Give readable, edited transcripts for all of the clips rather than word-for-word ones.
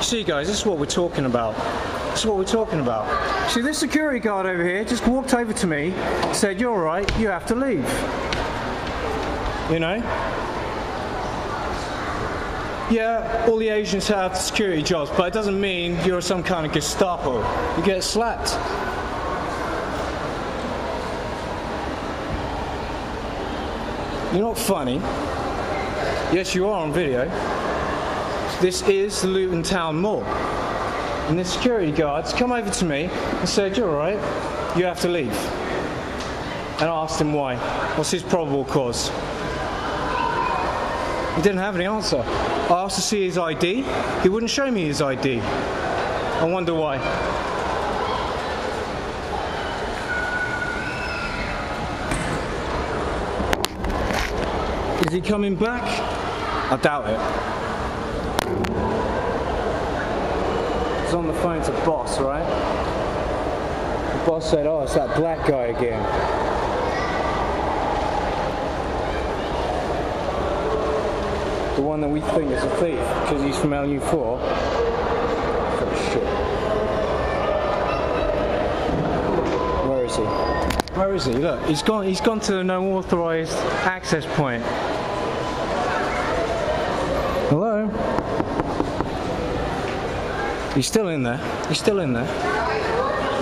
See guys, this is what we're talking about. This is what we're talking about. See, this security guard over here just walked over to me, said, "You're alright, you have to leave." You know? Yeah, all the Asians have security jobs, but it doesn't mean you're some kind of Gestapo. You get slapped. You're not funny. Yes, you are on video. This is the Luton Town Mall. And the security guards come over to me and said, "You're alright, you have to leave." And I asked him why. What's his probable cause? He didn't have any answer. I asked to see his ID. He wouldn't show me his ID. I wonder why. Is he coming back? I doubt it. He's on the phone to boss, right? The boss said, "Oh, it's that black guy again." The one that we think is a thief because he's from LU4. Oh shit. Where is he? Where is he? Look, he's gone to the no authorized access point. Hello? He's still in there. He's still in there.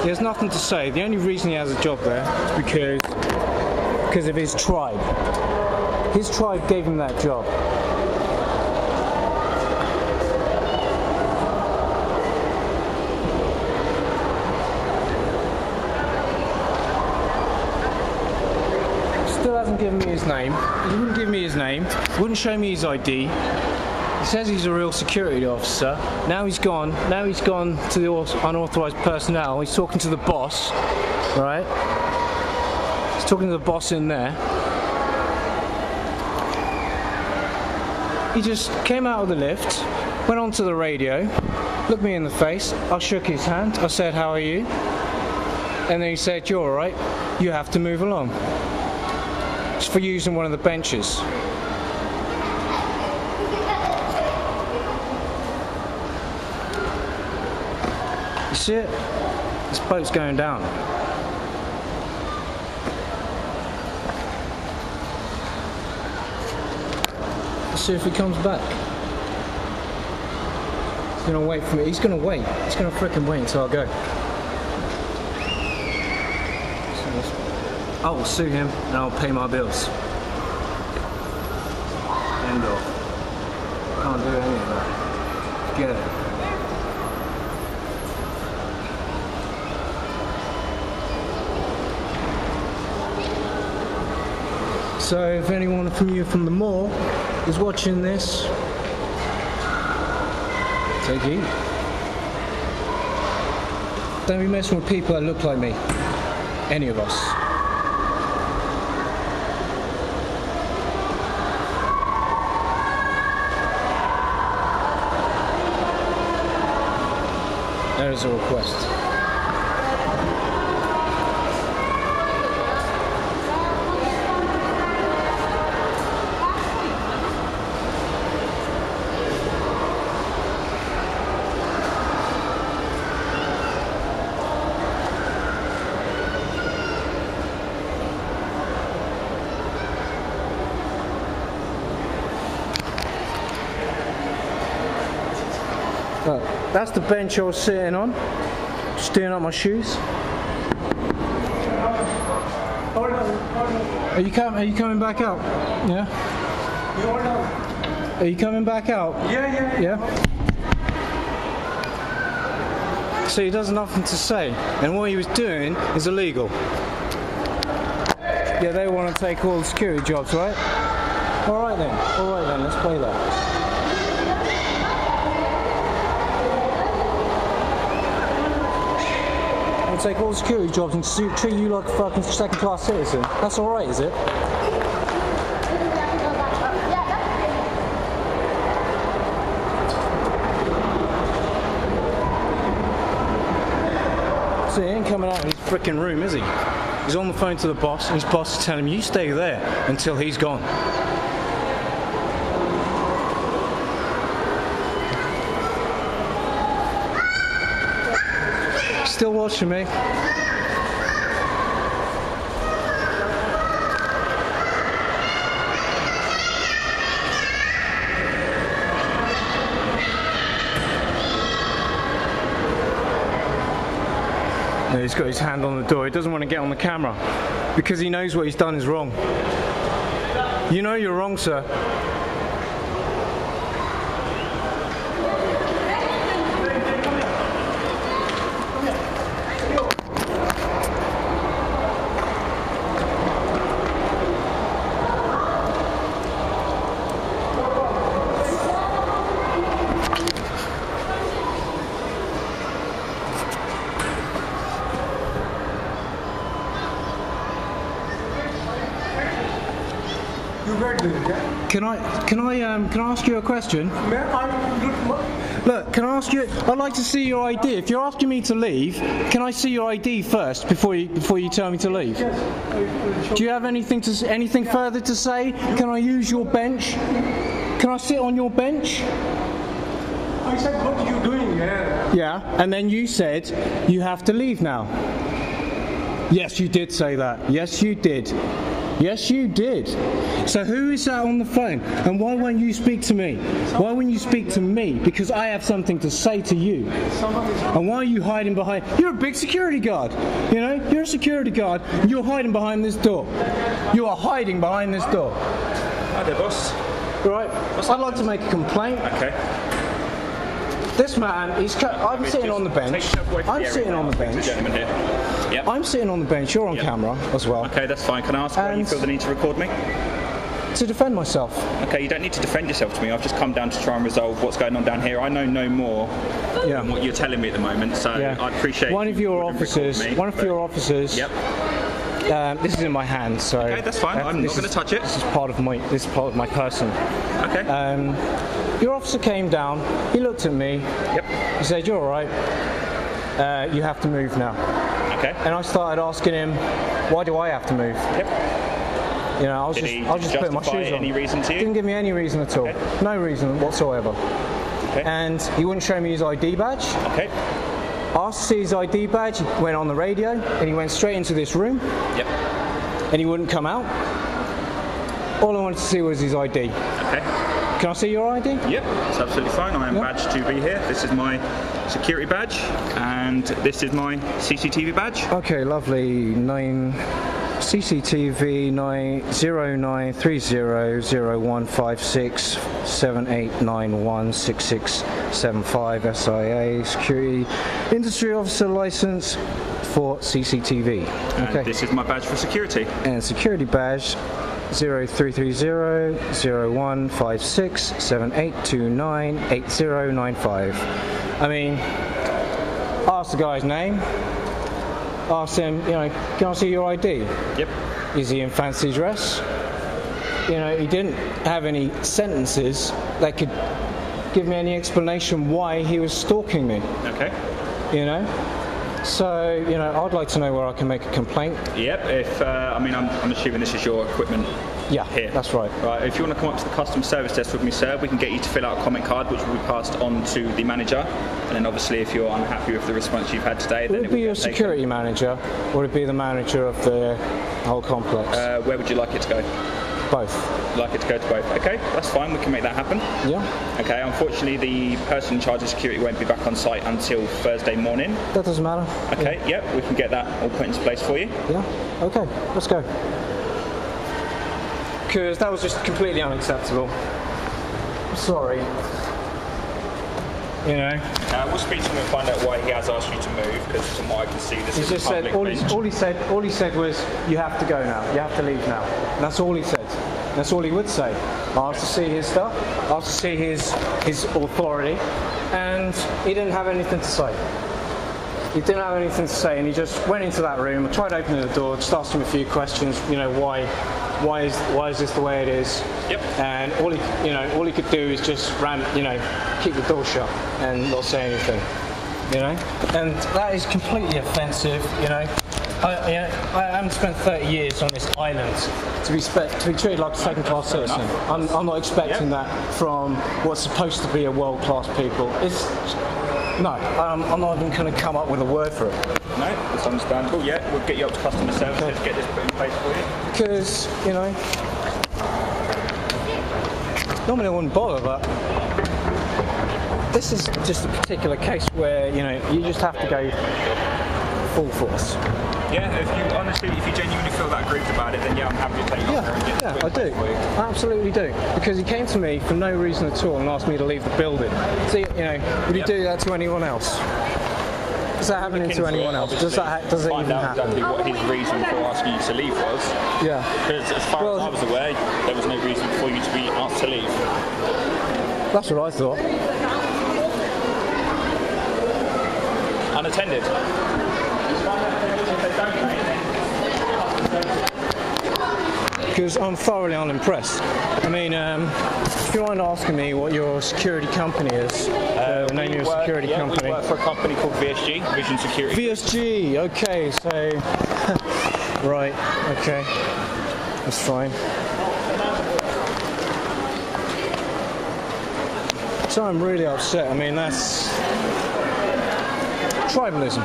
He has nothing to say. The only reason he has a job there is because of his tribe. His tribe gave him that job. Still hasn't given me his name. He wouldn't give me his name. Wouldn't show me his ID. He says he's a real security officer. Now he's gone. Now he's gone to the unauthorized personnel. He's talking to the boss, right? He's talking to the boss in there. He just came out of the lift, went onto the radio, looked me in the face. I shook his hand. I said, "How are you?" And then he said, "You're alright. You have to move along." It's for using one of the benches. You see it? This boat's going down. Let's see if he comes back. He's gonna wait for me. He's gonna wait. He's gonna frickin' wait until I go. I will sue him and I'll pay my bills. End of. Can't do any of that. Get it. So if anyone from you from the mall is watching this, take heed. Don't be messing with people that look like me. Any of us. There is a request. That's the bench I was sitting on, just doing up my shoes. Are you coming back out? Yeah? Are you coming back out? Yeah? So he does nothing to say, and what he was doing is illegal. Yeah, they want to take all the security jobs, right? Alright then, let's play that. Take all the security jobs and treat you like a fucking second-class citizen. That's alright, is it? So he ain't coming out of his frickin' room, is he? He's on the phone to the boss, and his boss is telling him, "You stay there until he's gone." still watching me. No, he's got his hand on the door. He doesn't want to get on the camera because he knows what he's done is wrong. You know you're wrong, sir. Can I ask you a question? Look, can I ask you? I'd like to see your ID. If you're asking me to leave, can I see your ID first before you tell me to leave? Do you have anything further to say? Can I use your bench? Can I sit on your bench? I said, what are you doing here? Yeah, and then you said you have to leave now. Yes, you did say that. Yes, you did. Yes, you did. So who is that on the phone? And why won't you speak to me? Why won't you speak to me? Because I have something to say to you. And why are you hiding behind? You're a big security guard. You know, you're a security guard. And you're hiding behind this door. You are hiding behind this door. Hi there, boss. Right. I'd like to make a complaint. Okay. This man, I'm sitting on the bench. I'm sitting on the bench. Yep. I'm sitting on the bench. You're on camera as well. Okay, that's fine. Can I ask why you feel the need to record me? To defend myself. Okay, you don't need to defend yourself to me. I've just come down to try and resolve what's going on down here. I know no more than what you're telling me at the moment, so I'd appreciate one of your officers. Yep. This is in my hand, so. Okay, that's fine. I'm not going to touch it. This is part of my person. Okay. Your officer came down. He looked at me. Yep. He said, "You're all right. You have to move now." Okay. And I started asking him, "Why do I have to move?" Yep. You know, I was just putting my shoes on. Any reason to you? Didn't give me any reason at all. Okay. No reason whatsoever. Okay. And he wouldn't show me his ID badge. Okay. Asked to see his ID badge. He went on the radio and he went straight into this room. Yep. And he wouldn't come out. All I wanted to see was his ID. Okay. Can I see your ID? Yep, it's absolutely fine. I am badged to be here. This is my security badge, and this is my CCTV badge. Okay, lovely. CCTV 0930015678916675 SIA security industry officer license for CCTV. Okay. And this is my badge for security. And security badge 0330015678298095. I mean, ask the guy's name. Ask him, you know, can I see your ID? Yep. Is he in fancy dress? You know, he didn't have any sentences that could give me any explanation why he was stalking me. Okay. You know? So, you know, I'd like to know where I can make a complaint. Yep, I'm assuming this is your equipment. Yeah, here. That's right. Right, if you want to come up to the customer service desk with me, sir, we can get you to fill out a comment card, which will be passed on to the manager. And then obviously if you're unhappy with the response you've had today, then would it be your security manager, or would it be the manager of the whole complex? Where would you like it to go? Both. Like it to go to both. Okay, that's fine, we can make that happen. Yeah. Okay, unfortunately the person in charge of security won't be back on site until Thursday morning. That doesn't matter. Okay, yep, we can get that all put into place for you. Yeah, okay, let's go. Because that was just completely unacceptable. Sorry. You know. We'll speak to him and find out why he has asked you to move. Because from what I can see, this is just a public bench. all he said was, "You have to go now. You have to leave now." And that's all he said. That's all he would say. I asked to see his stuff. I asked to see his authority, and he didn't have anything to say. He didn't have anything to say, and he just went into that room. I tried opening the door, just asked him a few questions. You know, why is this the way it is? Yep. And all he could do is just keep the door shut and not say anything. You know, and that is completely offensive. You know, I haven't spent 30 years on this island to be treated like a second-class citizen. I'm not expecting that from what's supposed to be a world-class people. I'm not even going to come up with a word for it. No, that's understandable. Yeah, we'll get you up to customer service to get this put in place for you. Because, normally I wouldn't bother, but this is just a particular case where, you just have to go full force. Yeah, if you genuinely feel that aggrieved about it, then I'm happy to take you up there and get I do. I absolutely do. Because he came to me for no reason at all and asked me to leave the building. So, would you do that to anyone else? Is that happening to anyone else? Does it even happen? Exactly what his reason for asking you to leave was. Yeah. Because as far as I was aware, there was no reason for you to be asked to leave. That's what I thought. Unattended. Because I'm thoroughly unimpressed. I mean, if you mind asking me what your security company is, the name of your security company. We work for a company called VSG, Vision Security. VSG, okay, so... right, okay, that's fine. So I'm really upset. I mean, that's tribalism.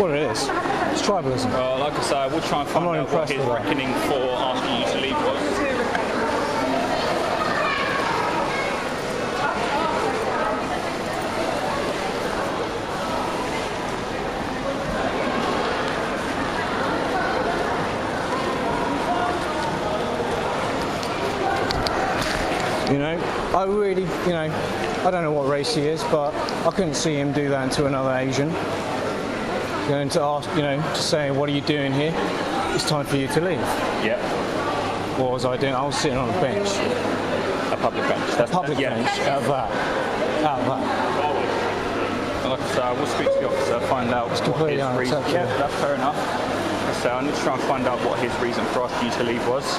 What it is. It's tribalism. Well, like I say, I will try and find out what his reckoning for asking you to leave was. I really, I don't know what race he is, but I couldn't see him do that to another Asian. Going to ask, to say, what are you doing here? It's time for you to leave. Yep. What was I doing? I was sitting on a bench. A public bench. That's a public bench. Out of that. Like I say, I will speak to the officer, find out what his reason. Yeah, that's fair enough. So I need to try and find out what his reason for asking you to leave was.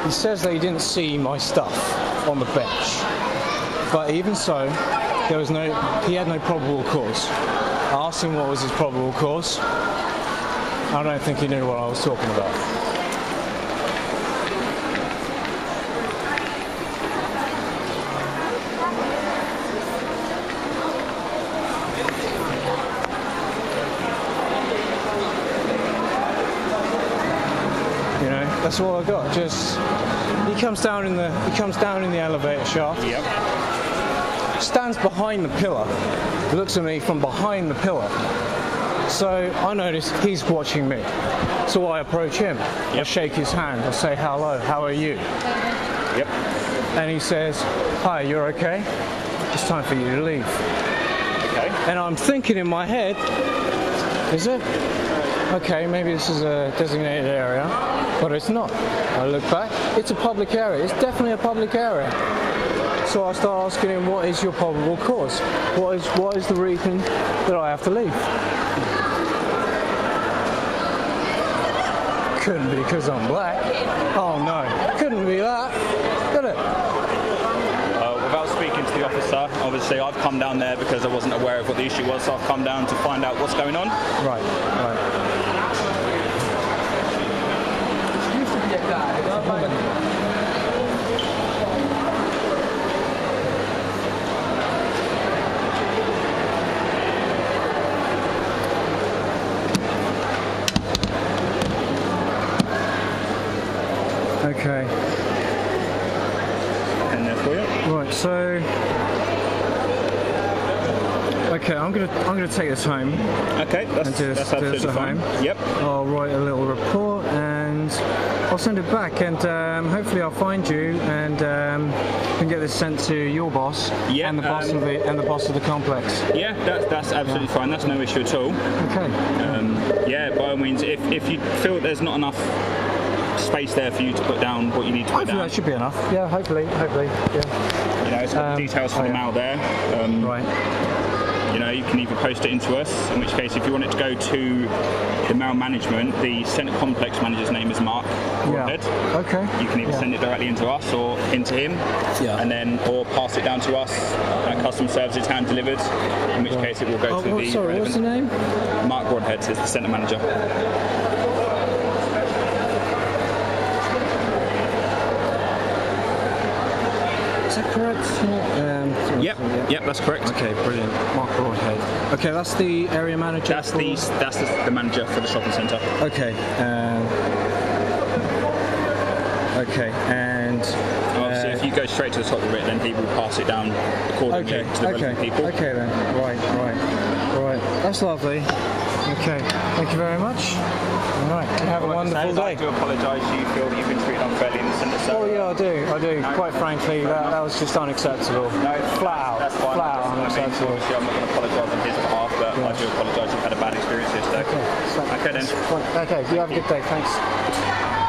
He says that he didn't see my stuff on the bench, but even so, he had no probable cause. I asked him what was his probable cause. I don't think he knew what I was talking about. That's all I got. Just he comes down in the elevator shaft. Yep. Stands behind the pillar. Looks at me from behind the pillar. So I notice he's watching me. So I approach him. Yep. I shake his hand. I say, "Hello, how are you?" Yep. And he says, "Hi, you're okay? It's time for you to leave." Okay. And I'm thinking in my head, is it? Okay, maybe this is a designated area, but it's not. I look back, it's a public area. It's definitely a public area. So I start asking him, what is your probable cause? What is the reason that I have to leave? Couldn't be because I'm black. Oh no, couldn't be that, could it? Without speaking to the officer, obviously I've come down there because I wasn't aware of what the issue was, so I've come down to find out what's going on. Right. Used to be a guy. Okay. And there for you. Right, so okay, I'm gonna take this home. Okay, that's absolutely fine. Yep. I'll write a little report and I'll send it back, and hopefully I'll find you and can get this sent to your boss and the boss of the complex. Yeah, that's absolutely fine. That's no issue at all. Okay. Yeah, by all means, if you feel that there's not enough space there for you to put down what you need to put down. Hopefully that should be enough. Yeah, hopefully, yeah. It's got the details for the mail there. Right. You can either post it into us, in which case if you want it to go to the mail management, the centre complex manager's name is Mark Broadhead. Okay. You can either send it directly into us or into him, and then or pass it down to us. Customer service is hand delivered, in which case it will go to the Sorry, what's the name? Mark Broadhead is the centre manager. Is that correct? Yep, that's correct. Okay, brilliant. Mark Broadhead. Okay, that's the area manager. That's the manager for the shopping centre. Okay. And obviously, if you go straight to the top of it, then he will pass it down accordingly to the relevant people. Okay then. Right. That's lovely. Okay. Thank you very much. All right. Have a wonderful day. I do apologise. You feel that you've been treated unfairly in the centre. Oh yeah, I do. No, quite frankly, that was just unacceptable. No, flat out unacceptable. Obviously, I'm not going to apologise on his behalf, but I do apologise. You've had a bad experience yesterday. Okay then. Okay, you have a good day. Thanks.